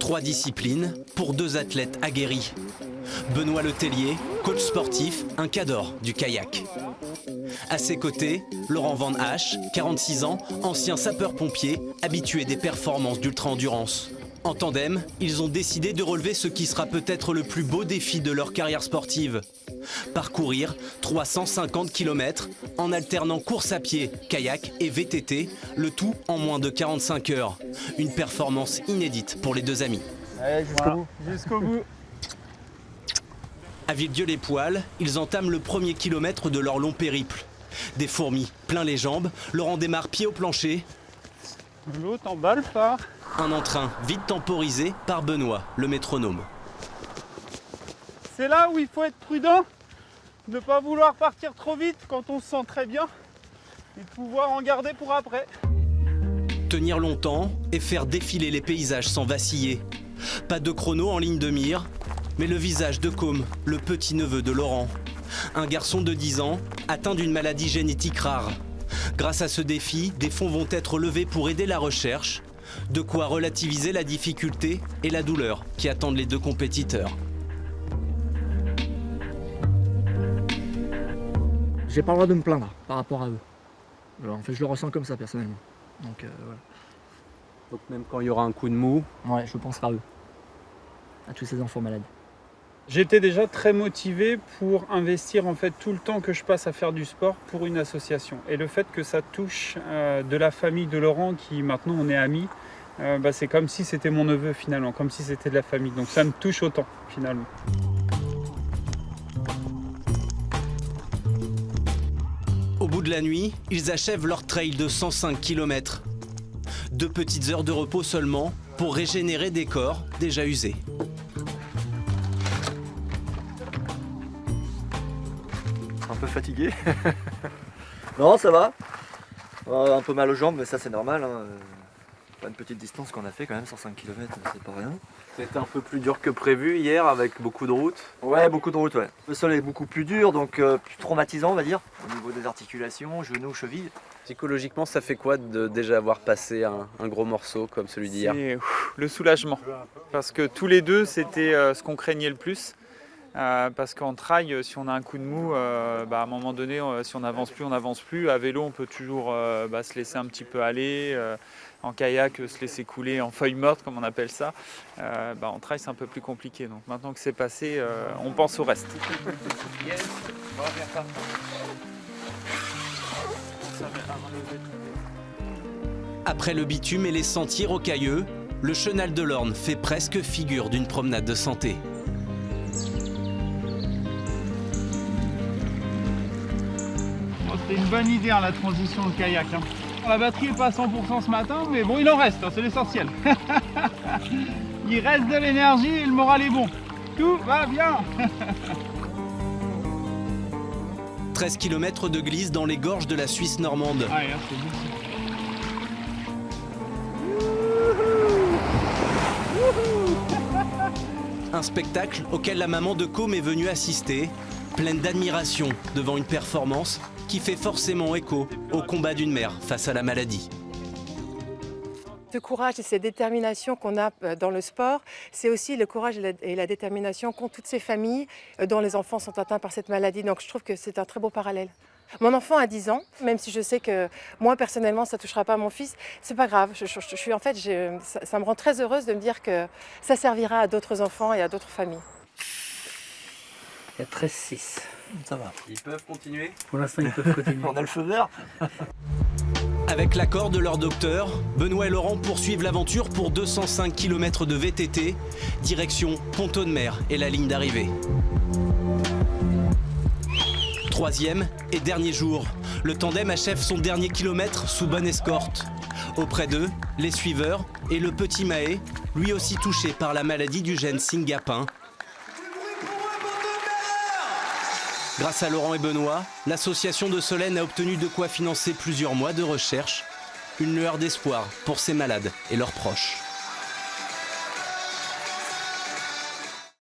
Trois disciplines pour deux athlètes aguerris. Benoît Letellier, coach sportif, un cador du kayak. À ses côtés, Laurent Van Hache, 46 ans, ancien sapeur-pompier, habitué des performances d'ultra-endurance. En tandem, ils ont décidé de relever ce qui sera peut-être le plus beau défi de leur carrière sportive. Parcourir 350 km en alternant course à pied, kayak et VTT, le tout en moins de 45 heures. Une performance inédite pour les deux amis. Allez, jusqu'au bout. Jusqu'au bout. À Villedieu-les-Poêles, ils entament le premier kilomètre de leur long périple. Des fourmis plein les jambes, Laurent démarre pied au plancher. L'autre en bas le phare. Un entrain vite temporisé par Benoît, le métronome. C'est là où il faut être prudent, ne pas vouloir partir trop vite quand on se sent très bien et pouvoir en garder pour après. Tenir longtemps et faire défiler les paysages sans vaciller. Pas de chrono en ligne de mire, mais le visage de Côme, le petit-neveu de Laurent. Un garçon de 10 ans atteint d'une maladie génétique rare. Grâce à ce défi, des fonds vont être levés pour aider la recherche. De quoi relativiser la difficulté et la douleur qui attendent les deux compétiteurs. J'ai pas le droit de me plaindre par rapport à eux. Alors, en fait, je le ressens comme ça personnellement. Donc voilà. Donc même quand il y aura un coup de mou. Ouais, je penserai à eux, à tous ces enfants malades. J'étais déjà très motivé pour investir en fait tout le temps que je passe à faire du sport pour une association. Et le fait que ça touche de la famille de Laurent, qui maintenant on est amis, c'est comme si c'était mon neveu finalement, comme si c'était de la famille. Donc ça me touche autant finalement. Au bout de la nuit, ils achèvent leur trail de 105 km. 2 petites heures de repos seulement pour régénérer des corps déjà usés. Un peu fatigué. Non, ça va. Un peu mal aux jambes, mais ça c'est normal. Hein. Pas une petite distance qu'on a fait quand même, 105 km, c'est pas rien. C'était un peu plus dur que prévu hier avec beaucoup de routes. Ouais, beaucoup de routes, ouais. Le sol est beaucoup plus dur, donc plus traumatisant, on va dire, au niveau des articulations, genoux, chevilles. Psychologiquement, ça fait quoi de déjà avoir passé un gros morceau comme celui d'hier? C'est le soulagement. Parce que tous les deux, c'était ce qu'on craignait le plus. Parce qu'en trail, si on a un coup de mou, à un moment donné, si on n'avance plus, on n'avance plus. À vélo, on peut toujours se laisser un petit peu aller. En kayak, se laisser couler en feuille morte, comme on appelle ça. En trail, c'est un peu plus compliqué. Donc maintenant que c'est passé, on pense au reste. Après le bitume et les sentiers rocailleux, le chenal de l'Orne fait presque figure d'une promenade de santé. C'était une bonne idée, la transition au kayak. La batterie n'est pas à 100% ce matin, mais bon, il en reste, c'est l'essentiel. Il reste de l'énergie et le moral est bon. Tout va bien. 13 km de glisse dans les gorges de la Suisse normande. Ah, c'est bon. Un spectacle auquel la maman de Côme est venue assister, pleine d'admiration devant une performance qui fait forcément écho au combat d'une mère face à la maladie. Ce courage et cette détermination qu'on a dans le sport, c'est aussi le courage et la détermination qu'ont toutes ces familles dont les enfants sont atteints par cette maladie. Donc je trouve que c'est un très beau parallèle. Mon enfant a 10 ans, même si je sais que moi personnellement ça ne touchera pas mon fils, c'est pas grave. Ça me rend très heureuse de me dire que ça servira à d'autres enfants et à d'autres familles. Il y a 13-6, ça va. Ils peuvent continuer? Pour l'instant, ils peuvent continuer. On a le feu vert. Avec l'accord de leur docteur, Benoît et Laurent poursuivent l'aventure pour 205 km de VTT, direction Pont-Audemer et la ligne d'arrivée. Troisième et dernier jour, le tandem achève son dernier kilomètre sous bonne escorte. Auprès d'eux, les suiveurs et le petit Mahé, lui aussi touché par la maladie du gène SYNGAP1. Grâce à Laurent et Benoît, l'association de Solène a obtenu de quoi financer plusieurs mois de recherche. Une lueur d'espoir pour ces malades et leurs proches.